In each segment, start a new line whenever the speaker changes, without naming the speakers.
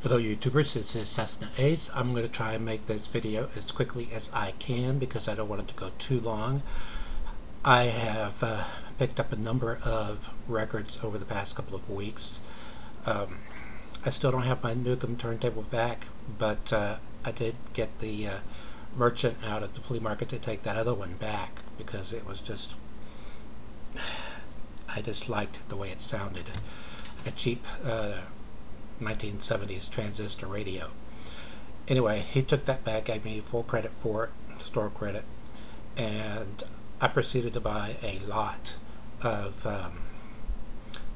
Hello YouTubers, this is Cessna Ace. I'm going to try and make this video as quickly as I can because I don't want it to go too long. I have picked up a number of records over the past couple of weeks. I still don't have my Nukem turntable back, but I did get the merchant out at the flea market to take that other one back because it was just, I just liked the way it sounded. A cheap 1970s transistor radio. Anyway, he took that back, gave me full credit for it, store credit, and I proceeded to buy a lot of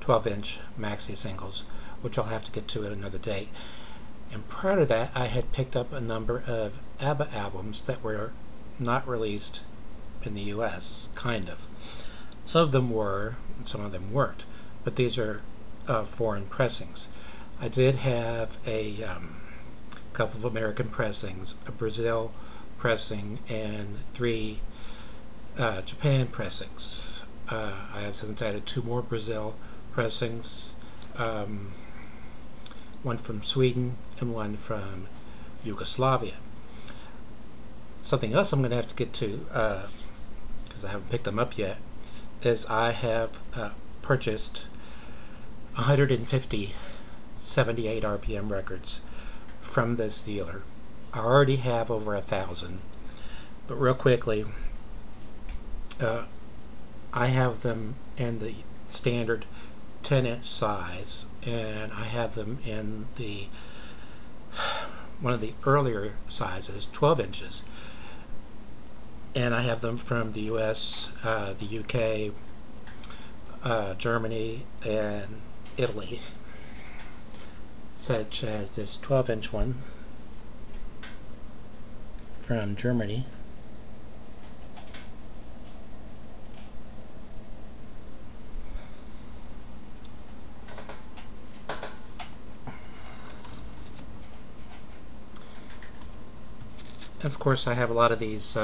12-inch maxi singles, which I'll have to get to at another date. And prior to that, I had picked up a number of ABBA albums that were not released in the US, kind of. Some of them were, and some of them weren't, but these are foreign pressings. I did have a couple of American pressings, a Brazil pressing, and 3 Japan pressings. I have since added 2 more Brazil pressings, one from Sweden and one from Yugoslavia. Something else I'm going to have to get to, because I haven't picked them up yet, is I have purchased 150 78 RPM records from this dealer. I already have over 1,000, but real quickly, I have them in the standard 10-inch size, and I have them in the one of the earlier sizes, 12 inches, and I have them from the US, the UK, Germany, and Italy, such as this 12-inch one from Germany, and of course I have a lot of these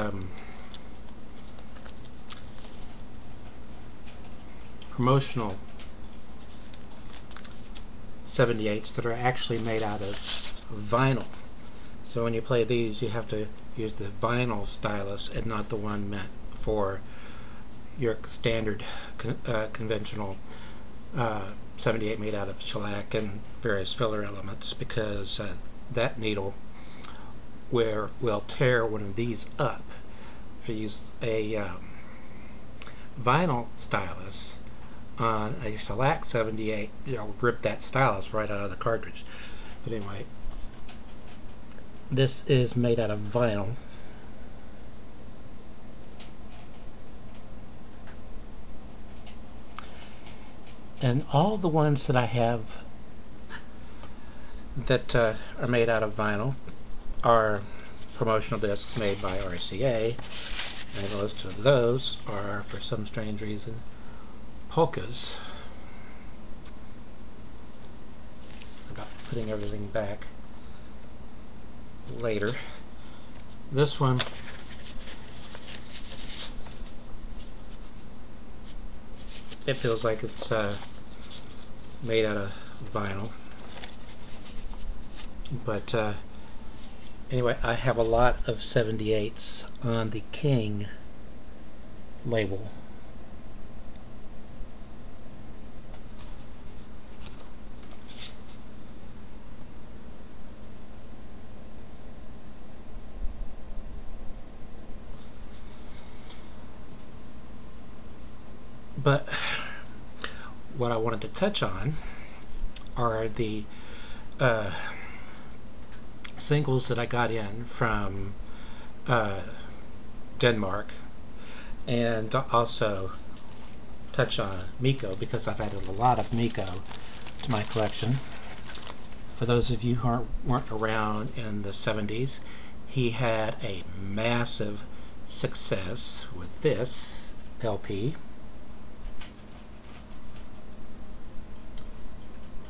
promotional 78s that are actually made out of vinyl. So when you play these, you have to use the vinyl stylus and not the one meant for your standard conventional 78 made out of shellac and various filler elements, because that needle will tear one of these up. If you use a vinyl stylus on a shellac 78, you'll rip that stylus right out of the cartridge. But anyway, this is made out of vinyl. And all the ones that I have that are made out of vinyl are promotional discs made by RCA, and most of those are, for some strange reason, polkas. About putting everything back later. This one it feels like it's made out of vinyl, but anyway, I have a lot of 78s on the King label. But what I wanted to touch on are the singles that I got in from Denmark, and also touch on Meco, because I've added a lot of Meco to my collection. For those of you who weren't around in the 70s, he had a massive success with this LP.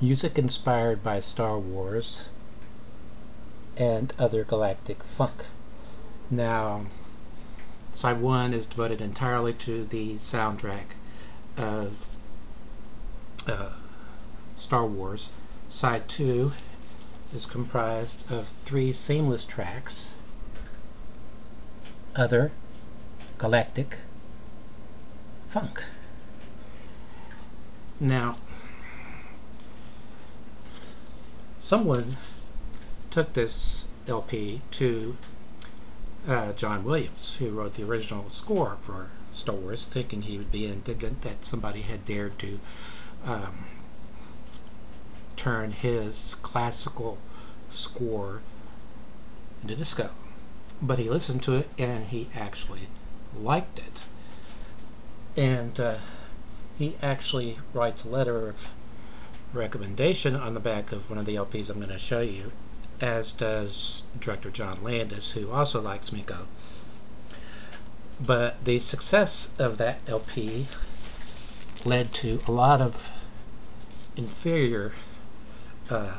Music inspired by Star Wars and other galactic funk. Now, side 1 is devoted entirely to the soundtrack of Star Wars. Side 2 is comprised of 3 seamless tracks: Other, Galactic, Funk. Now, someone took this LP to John Williams, who wrote the original score for Star Wars, thinking he would be indignant that somebody had dared to turn his classical score into disco. But he listened to it and he actually liked it. And he actually writes a letter of recommendation on the back of one of the LPs I'm going to show you, as does director John Landis, who also likes Meco. But the success of that LP led to a lot of inferior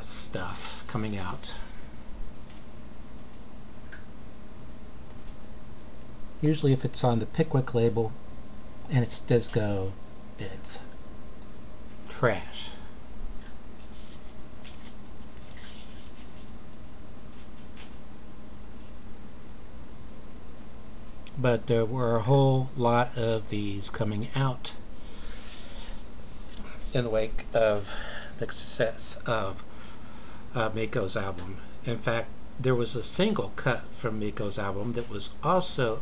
stuff coming out. Usually if it's on the Pickwick label and it's disco, it's trash. But there were a whole lot of these coming out in the wake of the success of Meco's album. In fact, there was a single cut from Meco's album that was also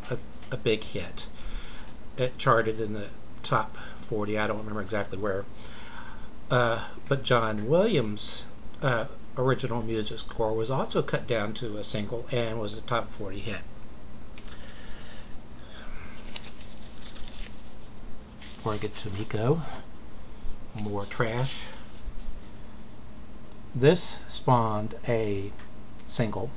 a big hit. It charted in the top 40, I don't remember exactly where. But John Williams' original music score was also cut down to a single and was a top 40 hit. Before I get to Meco, more trash. This spawned a single.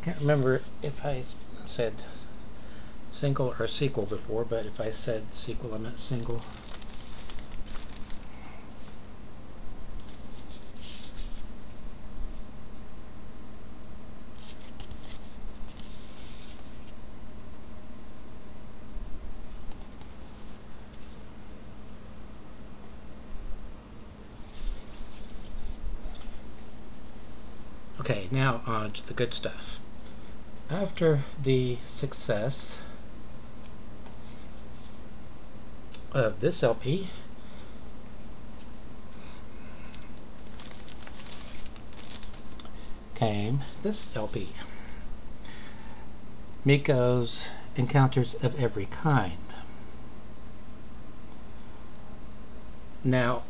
Can't remember if I said single or sequel before, but if I said sequel, I meant single. Okay, now on to the good stuff. After the success of this LP, came this LP, Meco's Encounters of Every Kind. Now,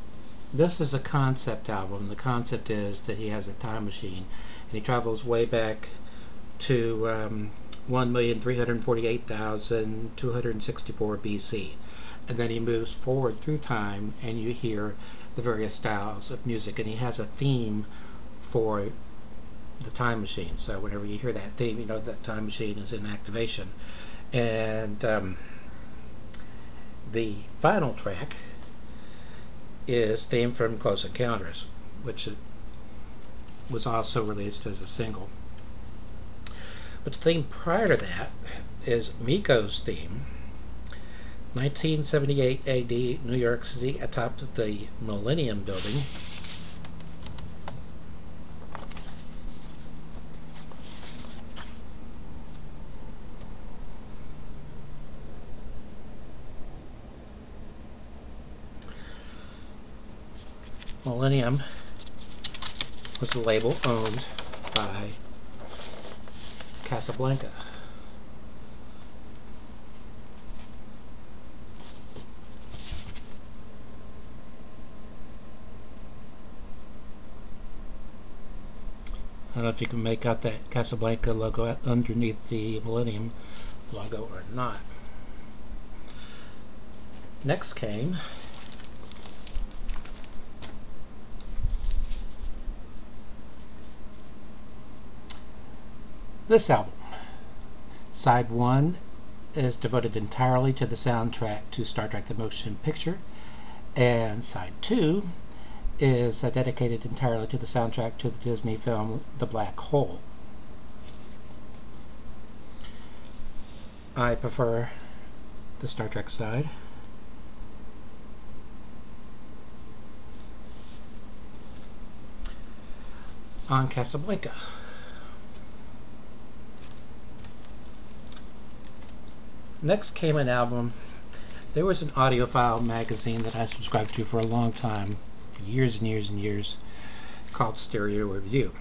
this is a concept album. The concept is that he has a time machine and he travels way back to 1,348,264 BC, and then he moves forward through time and you hear the various styles of music, and he has a theme for the time machine. So whenever you hear that theme, you know that time machine is in activation. And the final track is theme from Close Encounters, which was also released as a single. But the theme prior to that is Meco's theme, 1978 AD, New York City, atop the Millennium Building. Millennium was the label owned by Casablanca. I don't know if you can make out that Casablanca logo underneath the Millennium logo or not. Next came this album. Side 1 is devoted entirely to the soundtrack to Star Trek the Motion Picture, and Side 2 is dedicated entirely to the soundtrack to the Disney film The Black Hole. I prefer the Star Trek side. on Casablanca. Next came an album. There was an audiophile magazine that I subscribed to for a long time, for years and years and years, called Stereo Review.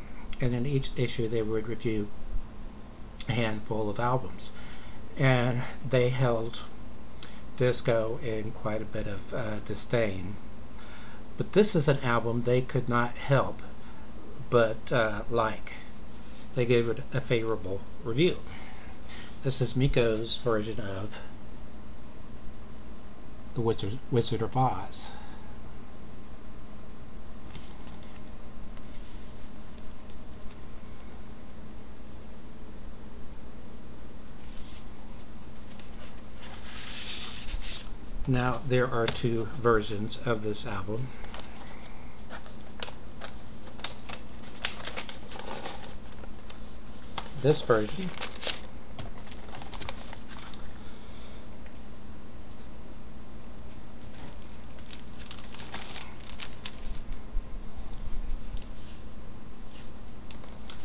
And in each issue they would review a handful of albums. And they held disco in quite a bit of disdain. But this is an album they could not help but like. They gave it a favorable review. This is Meco's version of The Wizard of Oz. Now, there are two versions of this album. This version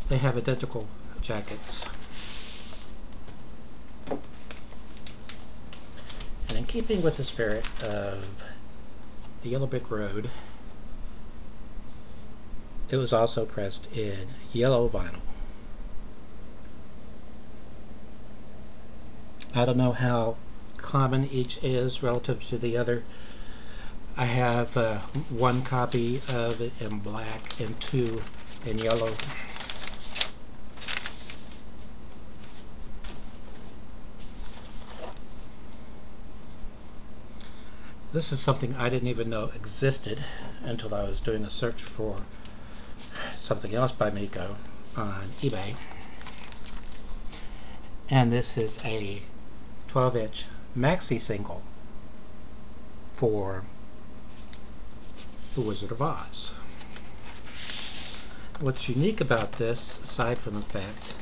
they have identical jackets. And in keeping with the spirit of the Yellow Brick Road, it was also pressed in yellow vinyl. I don't know how common each is relative to the other. I have one copy of it in black and two in yellow. This is something I didn't even know existed until I was doing a search for something else by Meco on eBay. And this is a 12-inch maxi single for The Wizard of Oz. What's unique about this, aside from the fact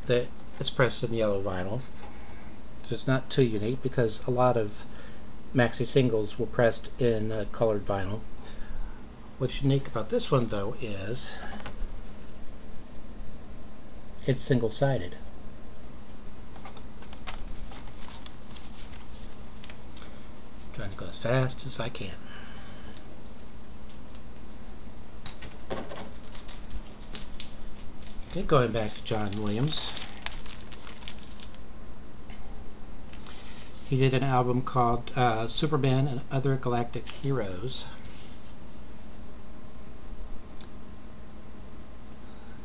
that it's pressed in yellow vinyl, it's not too unique because a lot of maxi singles were pressed in colored vinyl. What's unique about this one, though, is it's single-sided. Trying to go as fast as I can. Okay, going back to John Williams. He did an album called Superman and Other Galactic Heroes.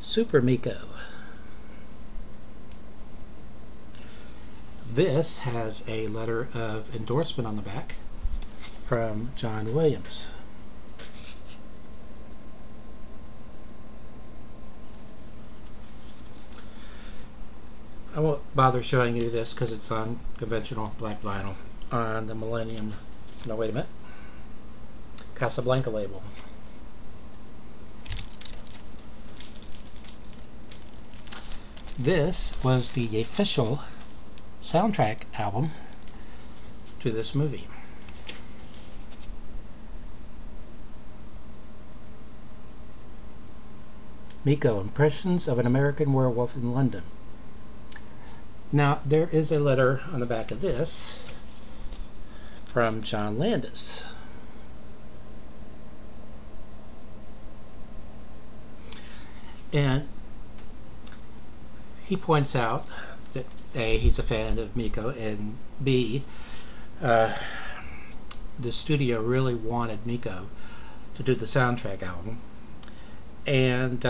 Super Meco. This has a letter of endorsement on the back from John Williams. I won't bother showing you this because it's on conventional black vinyl on the Millennium, no wait a minute, Casablanca label. This was the official soundtrack album to this movie. Meco, Impressions of an American Werewolf in London. Now, there is a letter on the back of this from John Landis. And he points out that A, he's a fan of Meco, and B, the studio really wanted Meco to do the soundtrack album. And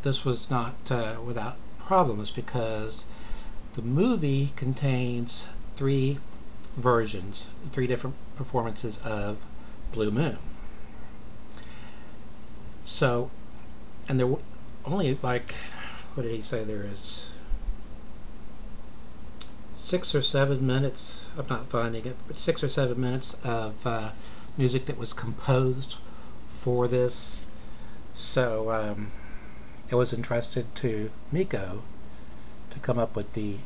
this was not without problems because the movie contains three versions, three different performances of Blue Moon. So, and there were only like, what did he say there is? 6 or 7 minutes, I'm not finding it, but 6 or 7 minutes of music that was composed for this. So it was entrusted to Meco to come up with the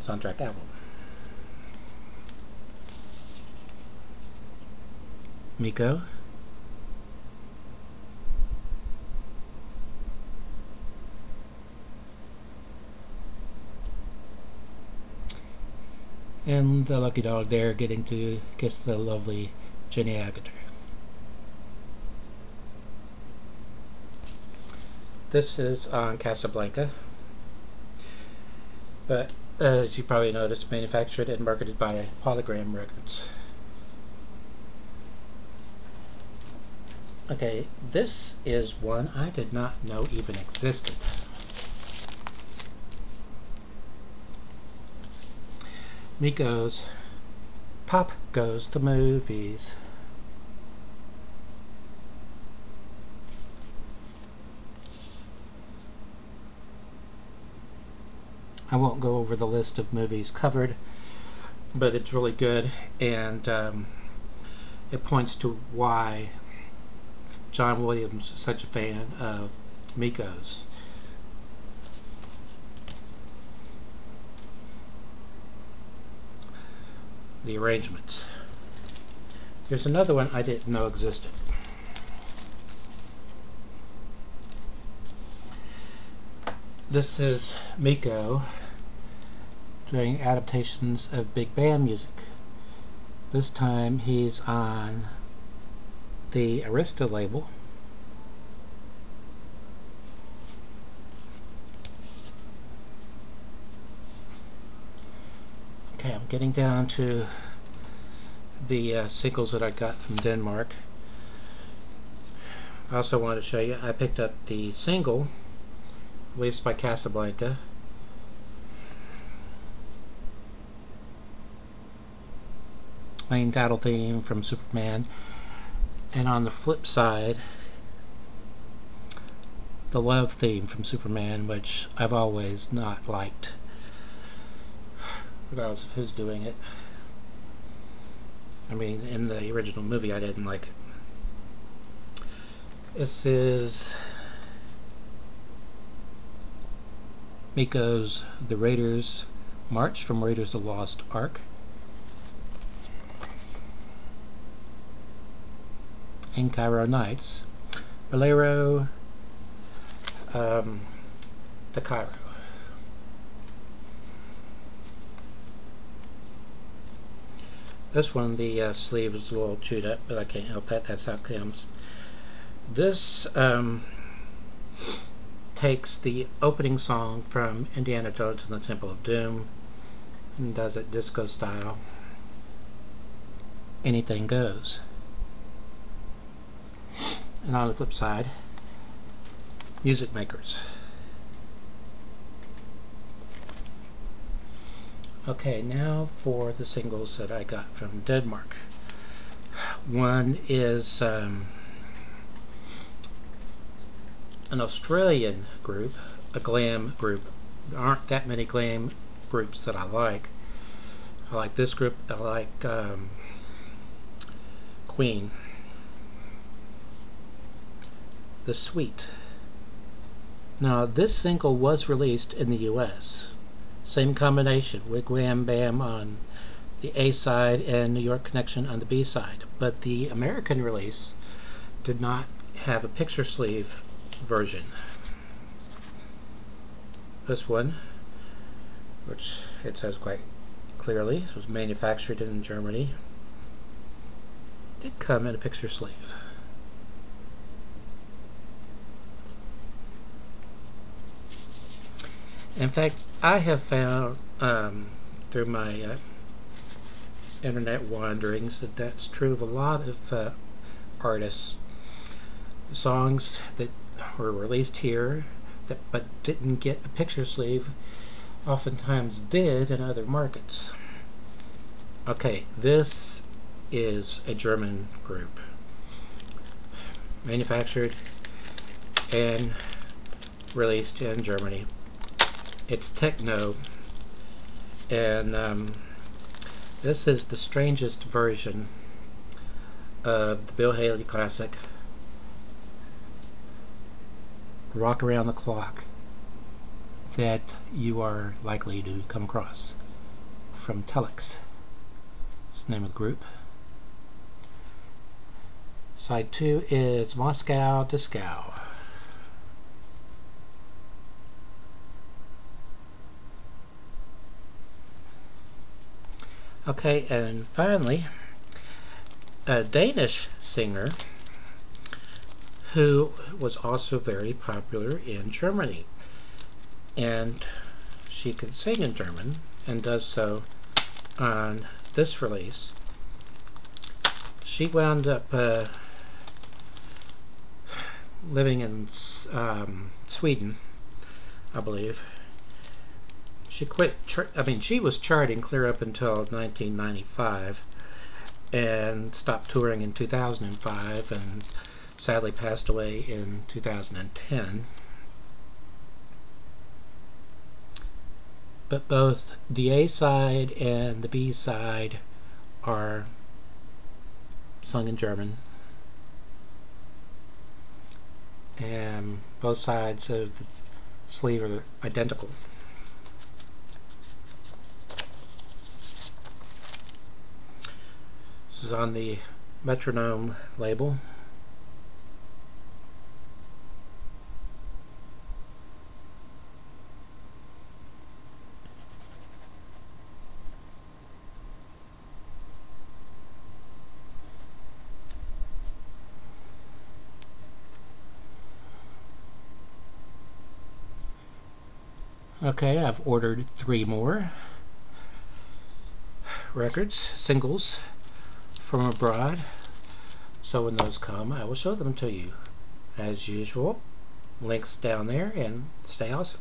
soundtrack album. Meco. and the lucky dog there getting to kiss the lovely Jenny Agutter. This is on Casablanca, but as you probably noticed, manufactured and marketed by Polygram Records. Okay, this is one I did not know even existed. Meco's Pop Goes to Movies. I won't go over the list of movies covered, but it's really good, and it points to why John Williams is such a fan of Meco's. The arrangements. There's another one I didn't know existed. This is Meco doing adaptations of big band music. This time he's on the Arista label. Okay, I'm getting down to the singles that I got from Denmark. I also wanted to show you, I picked up the single released by Casablanca. Main title theme from Superman. And on the flip side, the love theme from Superman, which I've always not liked, regardless of who's doing it. I mean, in the original movie I didn't like it. This is Meco's The Raiders March from Raiders of the Lost Ark. In Cairo Nights, Bolero to Cairo. This one, the sleeve is a little chewed up, but I can't help that. That's how it comes. This takes the opening song from Indiana Jones and the Temple of Doom and does it disco style. Anything Goes. And on the flip side, Music Makers. Okay, now for the singles that I got from Denmark. One is an Australian group, a glam group. There aren't that many glam groups that I like. I like this group. I like Queen. The Sweet. Now this single was released in the US. Same combination, Wig Wham Bam on the A side and New York Connection on the B side. But the American release did not have a picture sleeve version. This one, which it says quite clearly, this was manufactured in Germany, did come in a picture sleeve. In fact, I have found through my internet wanderings that that's true of a lot of artists. Songs that were released here that but didn't get a picture sleeve oftentimes did in other markets. Okay, this is a German group, manufactured and released in Germany. It's Techno, and this is the strangest version of the Bill Haley classic Rock Around the Clock that you are likely to come across from Telex. That's the name of the group. Side 2 is Moscow Disco. Okay, and finally, a Danish singer who was also very popular in Germany. And she could sing in German and does so on this release. She wound up living in Sweden, I believe. She quit. She was charting clear up until 1995, and stopped touring in 2005, and sadly passed away in 2010. But both the A side and the B side are sung in German, and both sides of the sleeve are identical. This is on the Metronome label. Okay, I've ordered 3 more records, singles from abroad, so when those come I will show them to you. As usual, links down there, and stay awesome.